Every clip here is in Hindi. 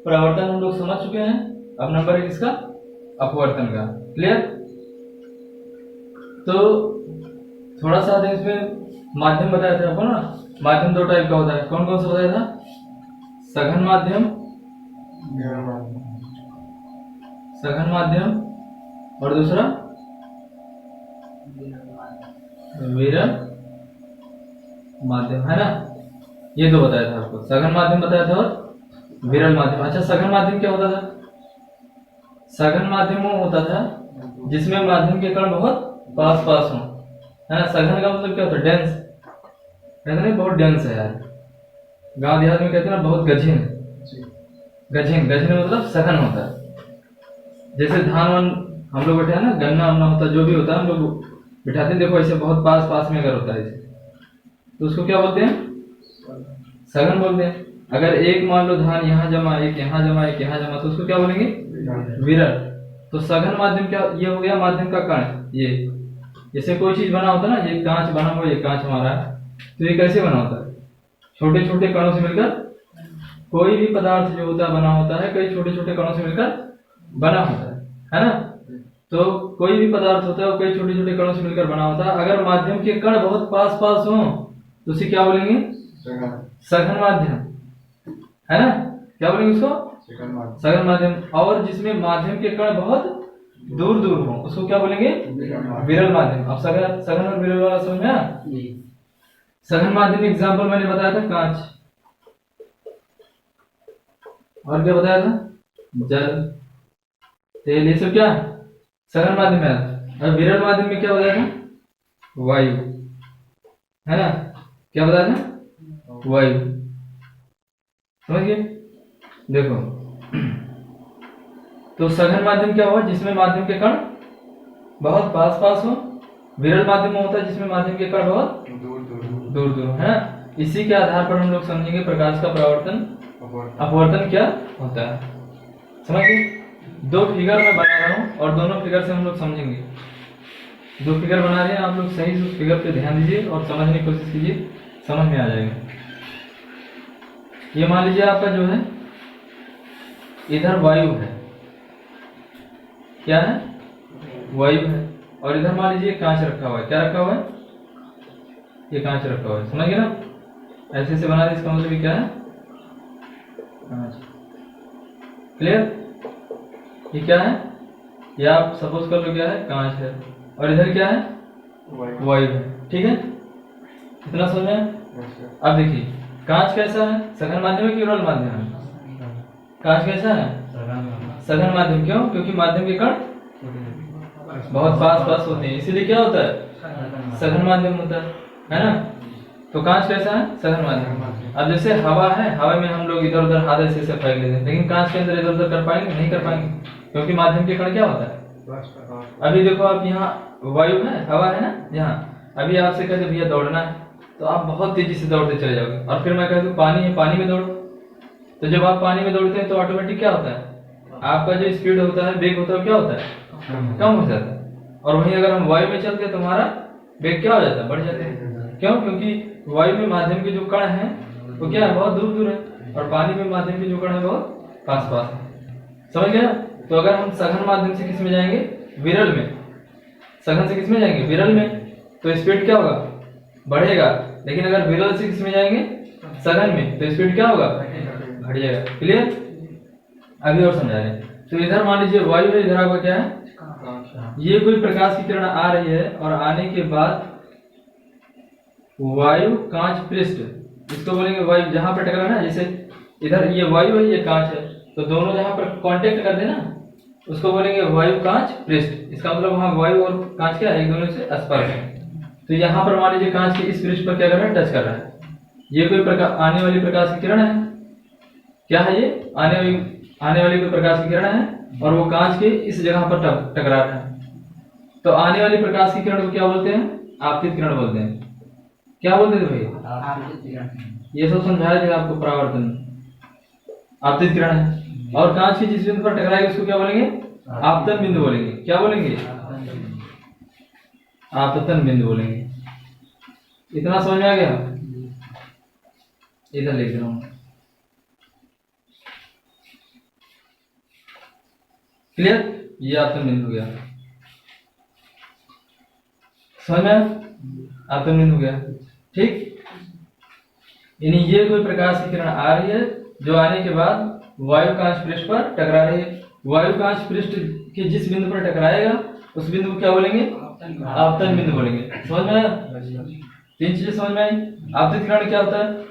परावर्तन हम लोग समझ चुके हैं। अब नंबर 1 इसका अपवर्तन का। क्लियर? तो थोड़ा सा इसमें माध्यम बताया था आपको ना। माध्यम दो टाइप का होता है। कौन कौन सा बताया था? सघन माध्यम, सघन माध्यम, और दूसरा विरल माध्यम, है ना। ये दो बताया था आपको। सघन माध्यम बताया था और विरल माध्यम। अच्छा, सघन माध्यम क्या होता था? सघन माध्यम वो होता था जिसमें माध्यम के कण बहुत पास पास हो, है ना। सघन का मतलब क्या होता है? डेंस, कहते हैं बहुत डेंस है यार। गांव देहात में कहते हैं ना बहुत गझिन। गझिन, गझिन मतलब सघन होता है। जैसे धान वान हम लोग बैठे हैं ना, गन्ना वन्ना होता है, जो भी होता है हम लोग बिठाते हैं, देखो ऐसे बहुत पास पास में अगर होता है ऐसे, तो उसको क्या बोलते हैं? सघन बोलते हैं। अगर एक मान लो धान यहाँ जमा, एक यहाँ जमा, एक यहाँ जमा, तो उसको क्या बोलेंगे? विरल। तो सघन माध्यम क्या? ये हो गया माध्यम का कण। ये जैसे कोई चीज बना होता है ना, ये कांच बना हुआ, ये कांच हमारा है, तो ये कैसे बना होता है? छोटे छोटे कणों से मिलकर कोई भी पदार्थ जो होता है बना होता है, कई छोटे छोटे कणों से मिलकर बना होता है ना। तो कोई भी पदार्थ होता है वो कई छोटे छोटे कणों से मिलकर बना होता है। अगर माध्यम के कण बहुत पास पास हो तो उसे क्या बोलेंगे? सघन माध्यम, है ना। क्या बोलेंगे उसको? सघन माध्यम। और जिसमें माध्यम के कण बहुत दूर दूर हो उसको क्या बोलेंगे? विरल माध्यम। अब सघन और विरल वाला समझ में आया? सघन माध्यम एग्जाम्पल मैंने बताया था कांच, और क्या बताया था? जल, तेल, ये सब क्या सघन माध्यम में। और विरल माध्यम में क्या बताया था? वायु, है ना। क्या बताया था? वायु। समझिए, देखो तो सघन माध्यम क्या हुआ? जिसमें माध्यम के कण बहुत पास पास हो। विरल माध्यम होता है जिसमें माध्यम के कण बहुत दूर दूर, है ना। इसी के आधार पर हम लोग समझेंगे प्रकाश का परावर्तन अपवर्तन क्या होता है। समझिए, दो फिगर मैं बना रहा हूं और दोनों फिगर से हम लोग समझेंगे। दो फिगर बना रहे हैं, आप लोग सही से उस फिगर पे ध्यान दीजिए और समझने की कोशिश कीजिए, समझ में आ जाएगा। ये मान लीजिए आपका जो है इधर वायु है, क्या है? वायु है। और इधर मान लीजिए कांच रखा हुआ है। क्या रखा हुआ है? ये कांच रखा हुआ है। समझ गए ना? ऐसे से बना दे, इसका मतलब क्या है? कांच। क्लियर? ये क्या है? ये आप सपोज कर लो क्या है? कांच है। और इधर क्या है? वायु है। ठीक है, इतना समझ में? अब देखिए कांच कैसा है? सघन माध्यम है कि विरल माध्यम है? कांच कैसा है? सघन माध्यम। क्यों? क्योंकि माध्यम के कण बहुत पास पास होते हैं, इसीलिए क्या होता है? सघन माध्यम होता है ना। तो कांच कैसा है? सघन माध्यम। अब जैसे हवा है, हवा में हम लोग इधर उधर हाथ ऐसे फेंक लेते हैं, लेकिन कांच के अंदर इधर उधर कर पाएंगे? नहीं कर पाएंगे, क्योंकि माध्यम के कण क्या होता है? अभी देखो आप यहाँ वायु है, हवा है ना यहाँ। अभी आपसे कहते भैया दौड़ना है, तो आप बहुत तेजी से दौड़ते चले जाओगे। और फिर मैं कहता हूँ पानी है, पानी में दौड़ो, तो जब आप पानी में दौड़ते हैं तो ऑटोमेटिक क्या होता है? आपका जो स्पीड होता है, वेग होता है, क्या होता है? कम हो जाता है। और वहीं अगर हम वायु में चलते हैं तो हमारा वेग क्या हो जाता है? बढ़ जाते हैं। क्यों? क्योंकि वायु में माध्यम के जो कण है वो क्या है? बहुत दूर दूर है, और पानी में माध्यम के जो कण है बहुत पास पास है। समझ गए ना? तो अगर हम सघन माध्यम से किस में जाएंगे? विरल में। सघन से किस में जाएंगे? विरल में। तो स्पीड क्या होगा? बढ़ेगा। लेकिन अगर विरल से किस में जाएंगे? सघन में, तो स्पीड क्या होगा? घट जाएगा। क्लियर? अभी और समझा रहे हैं। तो इधर मान लीजिए वायु है, इधर आपका क्या है? ये कोई प्रकाश की किरण आ रही है और आने के बाद वायु कांच पृष्ठ, इसको बोलेंगे वायु। जहां पर टकराना, जैसे इधर ये वायु है, ये कांच है, तो दोनों जहां पर कांटेक्ट कर देना उसको बोलेंगे वायु कांच पृष्ठ। इसका मतलब वहां वायु और कांच क्या है? एक दूसरे से स्पर्श है। तो यहाँ पर मान लीजिए कांच के इस पृष्ठ पर क्या कर रहा है? टच कर रहा है। ये कोई प्रकाश, आने वाली प्रकाश की किरण है। क्या है ये? आने वाली कोई प्रकाश की किरण है, और वो कांच के इस जगह पर टकरा रहा है। तो आने वाली प्रकाश की किरण को क्या बोलते हैं? आपतित किरण बोलते हैं। क्या बोलते थे भाई? ये सब समझाया थे आपको। परावर्तन आपतित किरण है, और कांच की जिस बिंदु पर टकराएगी उसको क्या बोलेंगे? आपतन बिंदु बोलेंगे। क्या बोलेंगे? आपतन बिंदु बोलेंगे। इतना समझ में आ गया? इधर लिख रहा हूं। क्लियर, ये आपतन बिंदु हो गया, समझ में आया? आपतन बिंदु हो गया, ठीक। यानी ये कोई प्रकाश की किरण आ रही है जो आने के बाद वायु कांच पृष्ठ पर टकरा रही है। वायु कांच पृष्ठ के जिस बिंदु पर टकराएगा उस बिंदु को क्या बोलेंगे? आपतन बिंदु बोलेंगे। समझ में आया? 3 चीजें समझ में आई। आपतित किरण क्या होता है?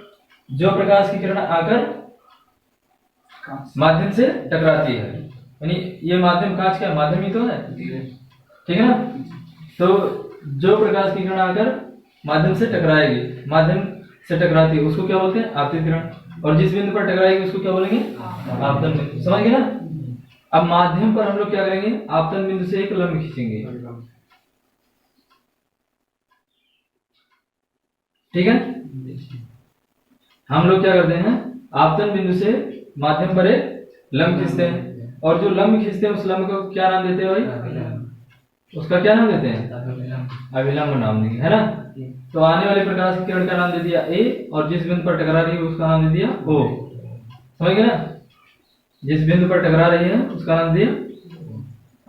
जो प्रकाश की किरण आकर माध्यम से टकराती है, यानी ये माध्यम कांच का माध्यम ही तो है, ठीक है ना? तो जो प्रकाश की किरण आकर माध्यम से टकराएगी, माध्यम से टकराती है, उसको क्या बोलते हैं? आपतित किरण। और जिस बिंदु पर टकराएगी उसको क्या बोलेंगे? आपतन बिंदु। समझ गए ना? अब माध्यम पर हम लोग क्या करेंगे? आपतन बिंदु से एक लंब खींचेंगे, ठीक है? हम लोग क्या करते हैं? आपतन बिंदु से माध्यम पर एक लंब खींचते हैं, और जो लंब खींचते हैं उस लंब को क्या नाम देते हैं भाई? उसका क्या नाम देते हैं? अभिलंब नाम देंगे, है ना? तो आने वाले प्रकाश की किरण का नाम दे दिया ए, और जिस बिंदु पर टकरा रही है उसका नाम दे दिया ओ। समझ गए ना? जिस बिंदु पर टकरा रही है उसका नाम दिया।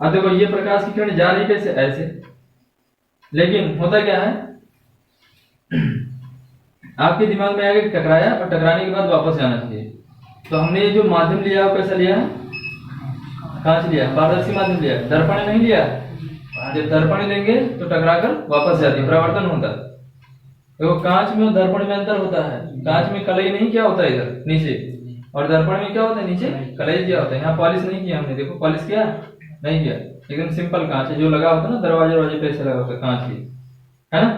अब देखो ये प्रकाश की किरण जा रही कैसे? ऐसे। लेकिन होता क्या है, आपके दिमाग में आएगा कि टकराया और टकराने के बाद वापस जाना चाहिए। तो हमने जो माध्यम लिया वो कैसा लिया है? कांच लिया, पारदर्शी माध्यम लिया, दर्पण नहीं लिया। जब दर्पण लेंगे तो टकरा कर वापस जाती है, परावर्तन होता है। देखो कांच में और दर्पण में अंतर होता है। कांच में कलई नहीं क्या होता है इधर नीचे, और दर्पण में क्या होता है? नीचे कलई क्या होता है। यहाँ पॉलिश नहीं किया हमने, देखो पॉलिश किया नहीं किया, एकदम सिंपल कांच है जो लगा होता है ना दरवाजे पे, ऐसे लगा होता है कांच की, है ना?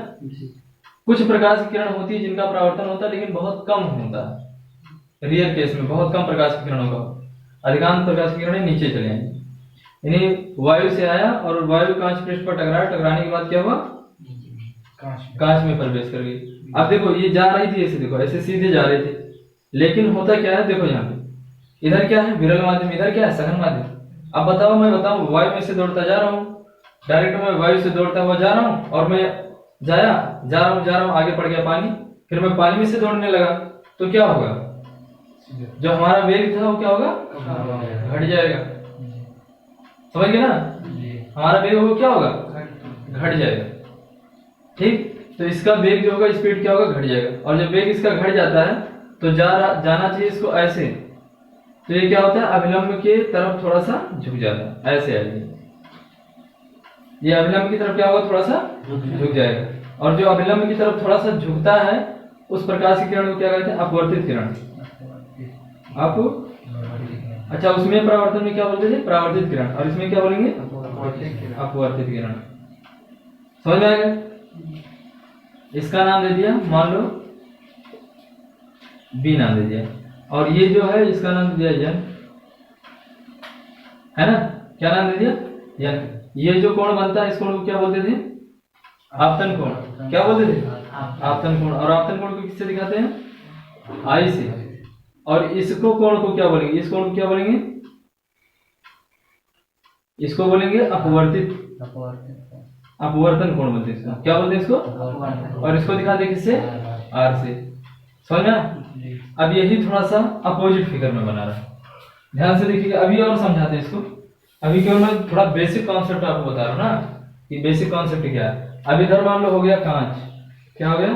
कुछ प्रकाश की किरण होती है जिनका परावर्तन होता है लेकिन बहुत कम होता है, रियर केस में बहुत कम प्रकाश की किरणों का, अधिकांश प्रकाश की किरणें नीचे चले आएंगी। यानी वायु से आया और वायु कांच पृष्ठ पर टकराया, टकराने के बाद क्या हुआ? कांच में प्रवेश कर गई। अब देखो ये जा रही थी ऐसे, देखो ऐसे सीधे जा रहे थे, लेकिन होता क्या है? देखो यहाँ पे इधर क्या है? विरल माध्यम, इधर क्या है? सघन माध्यम। अब बताओ, मैं बताऊं वायु में से दौड़ता जा रहा हूँ, डायरेक्ट मैं वायु से दौड़ता हुआ जा रहा हूँ, और मैं जा रहा हूँ, आगे पड़ गया पानी, फिर मैं पानी में से दौड़ने लगा, तो क्या होगा? जो हमारा वेग था वो क्या होगा? घट जाएगा। समझ गए ना? हमारा वेग वो क्या होगा? घट जाएगा, ठीक। तो इसका वेग जो होगा, स्पीड क्या होगा? घट जाएगा। और जब वेग इसका घट जाता है तो जाना चाहिए इसको ऐसे, तो ये क्या होता है? अभिलंब के तरफ थोड़ा सा झुक जाता है, ऐसे आएगी। ये अभिलंब की तरफ क्या होगा? थोड़ा सा झुक जाएगा। और जो अभिलंब की तरफ थोड़ा सा झुकता है उस प्रकाश की किरण को क्या कहते हैं? अपवर्तित किरण। आपको अच्छा, उसमें परावर्तन में क्या बोलते थे? परावर्तित किरण। और इसमें क्या बोलेंगे? अपवर्तित किरण। समझ में आएगा? इसका नाम दे दिया, मान लो बी नाम दे दिया, और ये जो है इसका नाम दे दिया यन, है ना? क्या नाम दे दिया? यन। ये जो कोण बनता है इस कोण को क्या बोलते थे? आपतन कोण। क्या बोलते थे? आपतन कोण। और आपतन कोण को किससे दिखाते हैं? आई से। और इसको कोण को क्या बोलेंगे? इस कोण को क्या बोलेंगे? इसको बोलेंगे अपवर्तित, अपवर्तन कोण बोलते हैं इसको। क्या बोलते हैं इसको? और इसको दिखाते किससे? आर से। समझ में? अब यही थोड़ा सा अपोजिट फिगर में बना रहा है, ध्यान से देखिएगा। अभी और समझाते हैं इसको। अभी क्यों मैं थोड़ा बेसिक कॉन्सेप्ट आपको बता रहा हूँ ना, कि बेसिक कॉन्सेप्ट क्या है। अब इधर मान लो हो गया कांच, क्या हो गया?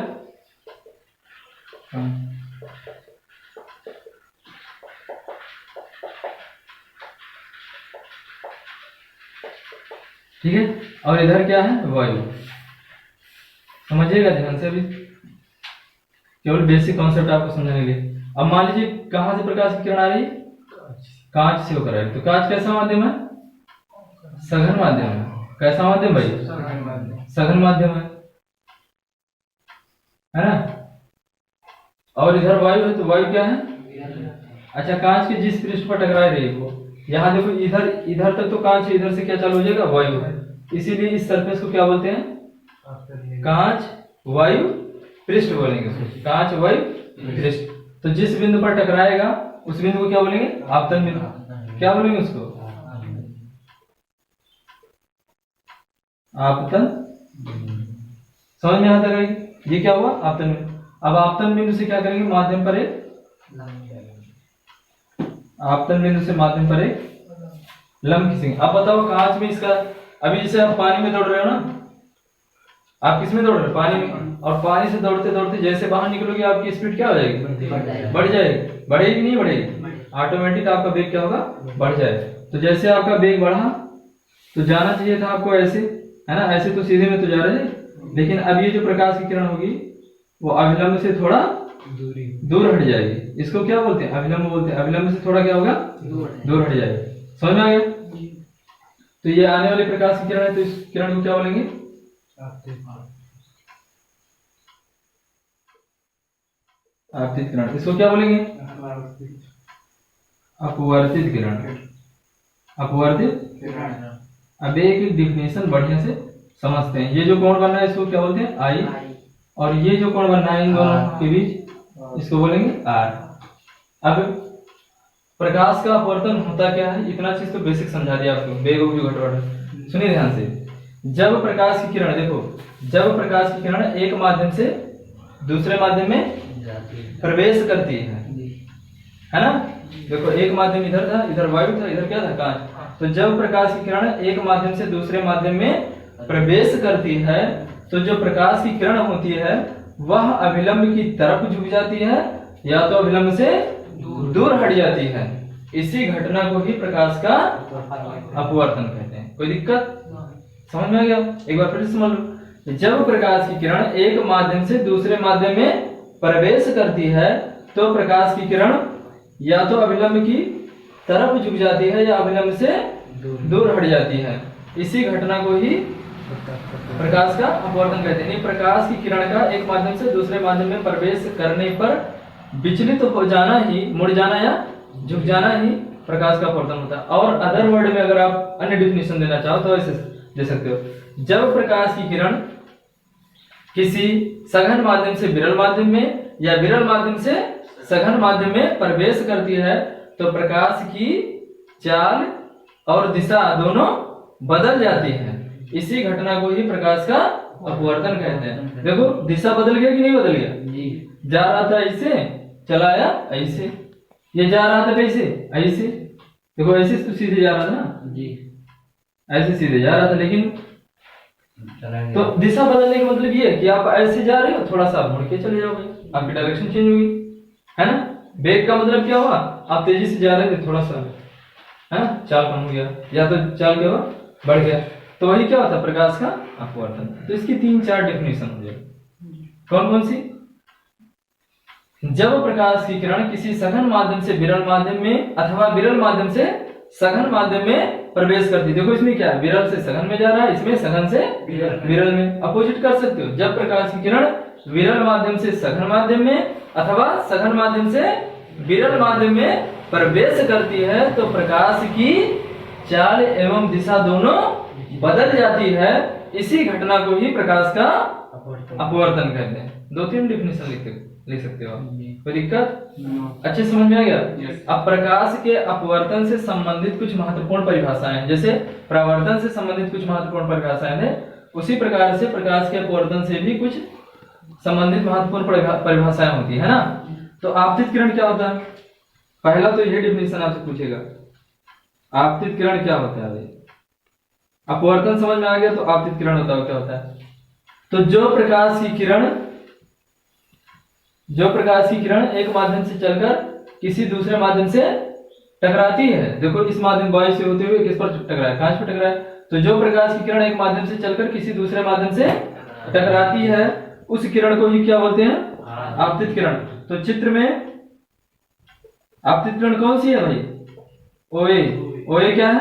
ठीक है। और इधर क्या है? वायु। समझिएगा ध्यान से, अभी केवल बेसिक कॉन्सेप्ट आपको समझने के लिए। अब मान लीजिए कहां से प्रकाश की किरण आ रही है? कांच से होकर आ रही है। तो कांच कैसा माध्यम है? सघन माध्यम है। कैसा माध्यम भाई? सघन माध्यम है ना? और इधर वायु है, तो वायु क्या है? अच्छा, कांच के जिस पृष्ठ पर टकरा रही है वो, यहाँ देखो इधर तक तो कांच है, इधर से क्या चालू हो जाएगा? वायु है। इसीलिए इस सरफेस को क्या बोलते हैं? कांच वायु पृष्ठ बोलेंगे उसको। कांच वायु पृष्ठ। तो जिस बिंदु पर टकराएगा उस बिंदु को क्या बोलेंगे? आपतन बिंदु। क्या बोलेंगे उसको? आपतन। समझ में आता है? ये क्या हुआ? आपतन बिंदु। अब आपतन बिंदु से क्या करेंगे? माध्यम पर एक, आपतन बिंदु से माध्यम पर एक लंब खींचेंगे। अब बताओ कांच में इसका, अभी जैसे आप पानी में दौड़ रहे हो ना, आप किस में दौड़ रहे हो? पानी में। और पानी से दौड़ते दौड़ते जैसे बाहर निकलोगे आपकी स्पीड क्या हो जाएगी? बढ़ जाएगी। बढ़ेगी नहीं बढ़ेगी? ऑटोमेटिक आपका वेग क्या होगा? बढ़ जाएगा। तो जैसे आपका वेग बढ़ा तो जाना चाहिए था आपको ऐसे, है ना, ऐसे तो सीधे में तो जा रहे थे, लेकिन अब ये जो प्रकाश की किरण होगी वो अभिलंब से थोड़ा दूर हट जाएगी। इसको क्या बोलते हैं? अभिलंब बोलते हैं। अभिलंब से थोड़ा क्या होगा? दूर हट जाएगी। समझ में आ गया? तो ये आने वाली प्रकाश की किरण है, तो इस किरण को क्या बोलेंगे? आपतित किरण। इसको क्या बोलेंगे? अपवर्तित किरण। अपवर्तित किरण। अब एक डिफिनेशन बढ़िया से समझते हैं। ये जो कोण बन रहा है इसको क्या बोलते हैं? आई। और ये जो कोण बन रहा है इन दोनों के बीच इसको बोलेंगे आर। अब प्रकाश का अपवर्तन होता क्या है, इतना चीज तो बेसिक समझा दिया आपको, वेग और घटवट। सुनिए ध्यान से, जब प्रकाश की किरण, देखो, जब प्रकाश की किरण एक माध्यम से दूसरे माध्यम में प्रवेश करती है ना, देखो एक माध्यम इधर था, इधर वायु था, इधर क्या था? कांच। तो जब प्रकाश की किरण एक माध्यम से दूसरे माध्यम में प्रवेश करती है तो जो प्रकाश की किरण होती है वह अभिलंब की तरफ झुक जाती है या तो अभिलंब से दूर हट जाती है। इसी घटना को ही प्रकाश का अपवर्तन कहते हैं। कोई दिक्कत? समझ में आ गया? एक बार फिर से समझ लो। जब प्रकाश की किरण एक माध्यम से दूसरे माध्यम में प्रवेश करती है तो प्रकाश की किरण या तो अभिलंब की तरफ झुक जाती है या अभिलंब से दूर हट जाती है। इसी घटना को ही प्रकाश का अपवर्तन कहते हैं। प्रकाश की किरण का एक माध्यम से दूसरे माध्यम में प्रवेश करने पर विचलित हो जाना ही, मुड़ जाना या झुक जाना ही प्रकाश का अपवर्तन होता है। और अदर वर्ड में अगर आप अन्य डिफिनेशन देना चाहो तो ऐसे दे सकते हो। जब प्रकाश की किरण किसी सघन माध्यम से विरल माध्यम में या विरल माध्यम से सघन माध्यम में प्रवेश करती है तो प्रकाश की चाल और दिशा दोनों बदल जाती है। इसी घटना को ही प्रकाश का अपवर्तन कहते हैं। देखो दिशा बदल गया कि नहीं बदल गया? जा रहा था ऐसे, चला आया ऐसे। ये जा रहा था कैसे? ऐसे। देखो ऐसे तो सीधे जा रहा था ना जी, ऐसे सीधे जा रहा था, लेकिन तो दिशा बदलने का मतलब ये है कि आप ऐसे जा रहे हो, थोड़ा सा मुड़ के चले जाओगे, आपकी डायरेक्शन चेंज होगी, है ना। वेग का मतलब क्या हुआ? आप तेजी से जा रहे थे, थोड़ा सा, है ना, चाल कम हो गया, या तो चाल क्या हुआ? बढ़ गया। तो वही क्या होता है? प्रकाश का अपवर्तन। तो इसकी 3-4 डेफिनेशन हो जाएगी। कौन कौन सी? जब प्रकाश की किरण किसी सघन माध्यम से विरल माध्यम में अथवा विरल माध्यम से सघन माध्यम में प्रवेश करती। देखो इसमें क्या है? विरल से सघन में जा रहा है, इसमें सघन से विरल में। अपोजिट कर सकते हो। जब प्रकाश की किरण विरल माध्यम से सघन माध्यम में अथवा सघन माध्यम से विरल माध्यम में प्रवेश करती है तो प्रकाश की चाल एवं दिशा दोनों बदल जाती है। इसी घटना को ही प्रकाश का अपवर्तन कहते हैं। 2-3 डेफिनेशन लिख सकते हो। कोई दिक्कत? अच्छे समझ में आ गया? अब प्रकाश के अपवर्तन से संबंधित कुछ महत्वपूर्ण परिभाषाएं, जैसे परावर्तन से संबंधित कुछ महत्वपूर्ण परिभाषाएं हैं, उसी प्रकार से प्रकाश के अपवर्तन से भी कुछ संबंधित महत्वपूर्ण परिभाषाएं होती है ना। तो आपतित किरण क्या होता है? पहला तो यही डेफिनेशन आपसे पूछेगा, आपतित किरण क्या होता है। अपवर्तन समझ में आ गया तो आपतित किरण होता है क्या होता है? तो जो प्रकाश की किरण एक माध्यम से चलकर किसी दूसरे माध्यम से टकराती है। देखो इस माध्यम वायु से होते हुए किस पर टकराया? कांच पर टकराया। तो जो प्रकाश की किरण एक माध्यम से चलकर किसी दूसरे माध्यम से टकराती है उस किरण को ही क्या बोलते हैं? आपतित किरण। तो चित्र में आपतित किरण कौन सी है भाई? ओए। ओए क्या है?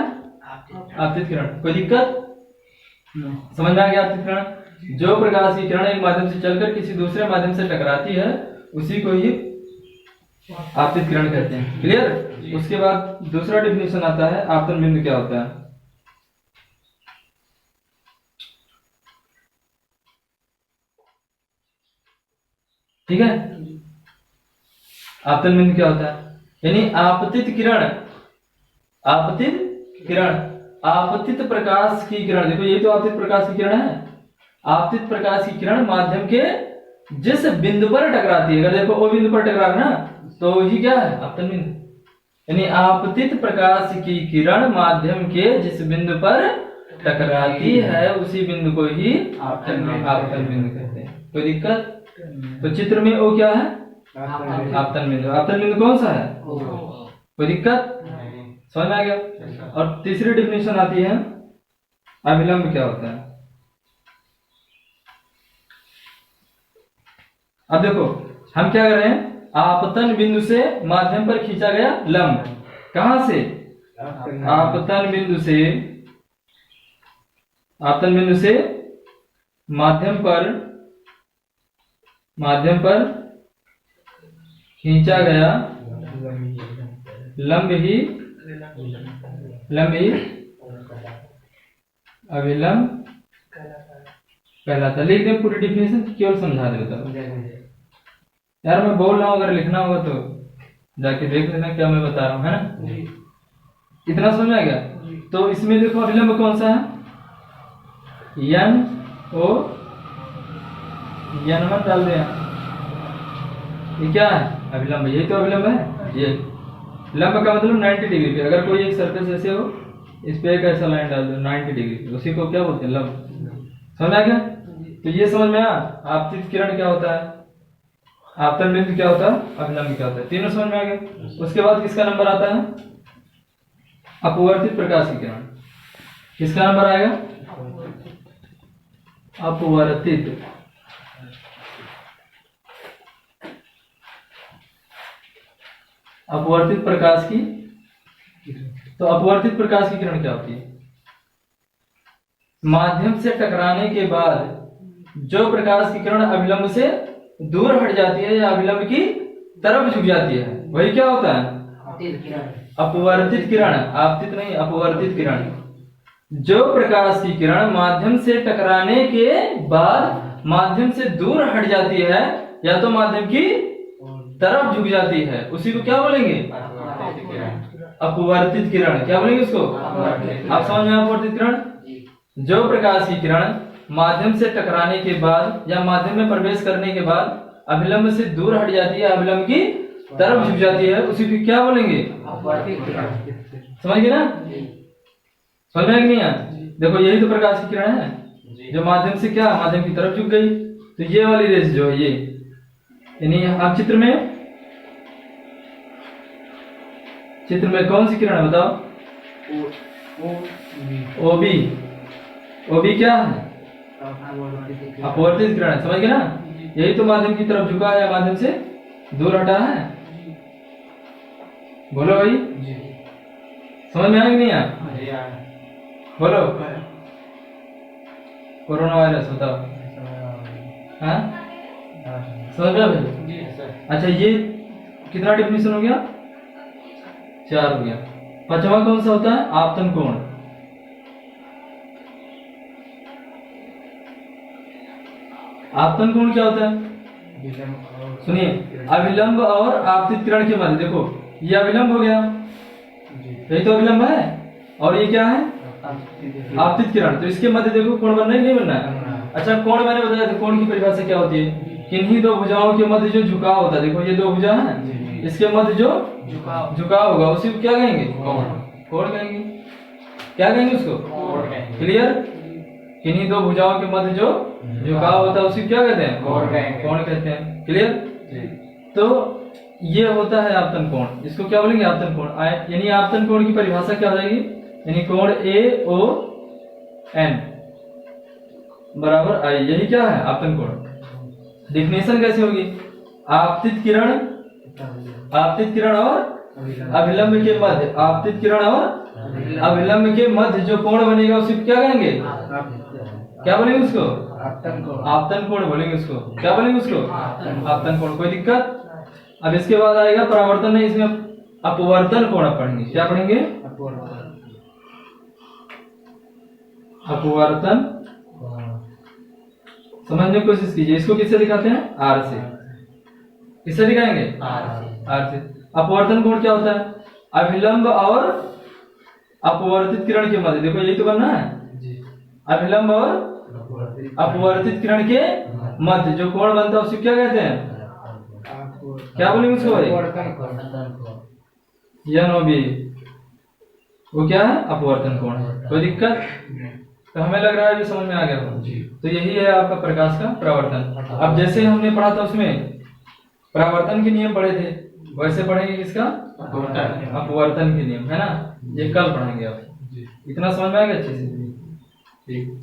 आपतित किरण। कोई दिक्कत? समझ में आ गया? आपतित किरण, जो प्रकाश की किरण एक माध्यम से चलकर किसी दूसरे माध्यम से टकराती है उसी को ही आपतित किरण कहते हैं। क्लियर? उसके बाद दूसरा डेफिनेशन आता है आपतन बिंदु क्या होता है। ठीक है, आपतन बिंदु क्या होता है? यानी आपतित किरण, आपतित प्रकाश की किरण। देखो ये तो आपतित प्रकाश की किरण है। आपतित प्रकाश की किरण माध्यम के जिस बिंदु पर टकराती है, अगर देखो ओ बिंदु पर टकरा ना तो ही क्या है? आपतन बिंदु। यानी आपतित प्रकाश की किरण माध्यम के जिस बिंदु पर टकराती है उसी बिंदु को ही आपतन बिंदु कहते हैं। कोई दिक्कत? तो चित्र में ओ क्या है? आपतन बिंदु। आपतन बिंदु कौन सा है? कोई दिक्कत? समझ में आ गया? और तीसरी डिफिनेशन आती है अभिलंब क्या होता है। अब देखो हम क्या कर रहे हैं, आपतन बिंदु से माध्यम पर खींचा गया लंब, कहां से? आपतन बिंदु से, आपतन बिंदु से माध्यम पर खींचा गया लंब ही अभिलंब कहलाता है। लिख दे पूरी डिफिनेशन, केवल समझा देता यार, मैं बोल रहा हूँ, अगर लिखना होगा तो जाके देख लेना क्या मैं बता रहा हूँ, है ना? इतना समझ में आ गया? तो इसमें देखो अभिलंब कौन सा है? यन ओ यन मत डाल दे, ये क्या है? अभिलंब। यही तो अभिलंब है। ये लंब का मतलब 90 डिग्री पे, अगर कोई एक सर्कल ऐसे हो इस पे एक ऐसा लाइन डाल दो 90 डिग्री पे, उसी को क्या बोलते हैं? लंब। समझ आ गया? तो ये समझ में आ, आपतित किरण क्या होता है, आपतन बिंदु क्या होता है, अभिलंब क्या होता है, तीनों समझ में आ गए। उसके बाद किसका नंबर आता है? अपवर्तित प्रकाश की किरण। किसका नंबर आएगा? अपवर्तित। अपवर्तित प्रकाश की। तो अपवर्तित प्रकाश की किरण क्या होती है? माध्यम से टकराने के बाद जो प्रकाश की किरण अभिलंब से दूर हट जाती है या अभिलंब की तरफ झुक जाती है, वही क्या होता है? अपवर्तित किरण। आपतित नहीं, अपवर्तित किरण। जो प्रकाश की किरण माध्यम से टकराने के बाद माध्यम से दूर हट जाती है या तो माध्यम की तरफ झुक जाती है, उसी को क्या बोलेंगे? अपवर्तित किरण। क्या बोलेंगे उसको? आप समझ में? अपवर्तित किरण जो प्रकाश की किरण माध्यम से टकराने के बाद या माध्यम में प्रवेश करने के बाद अभिलंब से दूर हट जाती है, अभिलंब की तरफ झुक जाती है, उसी को क्या बोलेंगे? समझ गए ना? समझ में नहीं है? देखो यही तो प्रकाश की किरण है जो माध्यम से क्या, माध्यम की तरफ झुक गई। तो ये वाली रेस जो है ये, यानी आप चित्र में कौन सी किरण है बताओ? ओबी। ओबी क्या है? अपवर्तित किरण। समझ गए ना? यही तो माध्यम की तरफ झुका है या माध्यम से दूर हटा है। बोलो भाई, समझ में आया कि नहीं आया? बोलो। कोरोना वायरस बताओ। हाँ समझ गया भाई? अच्छा ये कितना डिफिनेशन हो गया? 4 हो गया। पांचवा कौन सा होता है? आपतन कोण। आपतन कोण क्या होता है? सुनिए, अभिलंब और आपतित किरण के मध्य, देखो ये अभिलंब हो गया, यही तो अभिलंब है, और ये क्या है? आपतित किरण। तो इसके मध्य देखो कोण बनना है नहीं बनना है? अच्छा कोण मैंने बताया था, कोण की परिभाषा क्या होती है? किन्हीं दो भुजाओं के मध्य जो झुकाव होता है, देखो ये दो भुजा है, इसके मध्य जो झुकाव होगा उसी को क्या कहेंगे? कोण कहेंगे। क्या कहेंगे उसको? क्लियर? किन्हीं दो भुजाओं के मध्य जो झुकाव होता है उसी क्या कहते हैं? कोण कहते हैं। क्लियर? तो ये होता है आपतन कोण। इसको क्या बोलेंगे? आपतन कोण। यानी आपतन कोण की परिभाषा क्या हो जाएगी? यानी कोण AON बराबर I। यही क्या है? आपतन कोण। डिफिनेशन कैसे होगी? आपतित किरण और अभिलंब के मध्य, आपतित किरण और अभिलंब के मध्य जो कोण बनेगा उसी को क्या कहेंगे? क्या बोलेंगे उसको? आपतन कोण बोलेंगे उसको। क्या बोलेंगे उसको? आपतन कोण। कोई दिक्कत? अब इसके बाद आएगा परावर्तन नहीं, इसमें अपवर्तन कोण पढ़ेंगे। क्या पढ़ेंगे? अपवर्तन। समझने की कोशिश कीजिए। इसको किससे दिखाते हैं? R से। किससे दिखाएंगे? R से। अपवर्तन कोण क्या होता है? अभिलंब और अपवर्तित किरण के मध्य, देखो यही तो करना है, अभिलंब और अपवर्तित किरण के मध्य जो कोण बनता है उसे क्या कहते हैं? क्या बोलेंगे उसको भाई? एन ओ बी वो क्या है, अपवर्तन कोण है। कोई दिक्कत? तो हमें लग रहा है अभी समझ में आ गया होगा। तो यही है आपका प्रकाश का परावर्तन। अब जैसे हमने पढ़ा था उसमें परावर्तन के नियम पढ़े थे, वैसे पढ़ेंगे किसका, अपवर्तन के नियम, है ना। ये कल पढ़ेंगे आप। इतना समझ में आ गया अच्छे से? ठीक।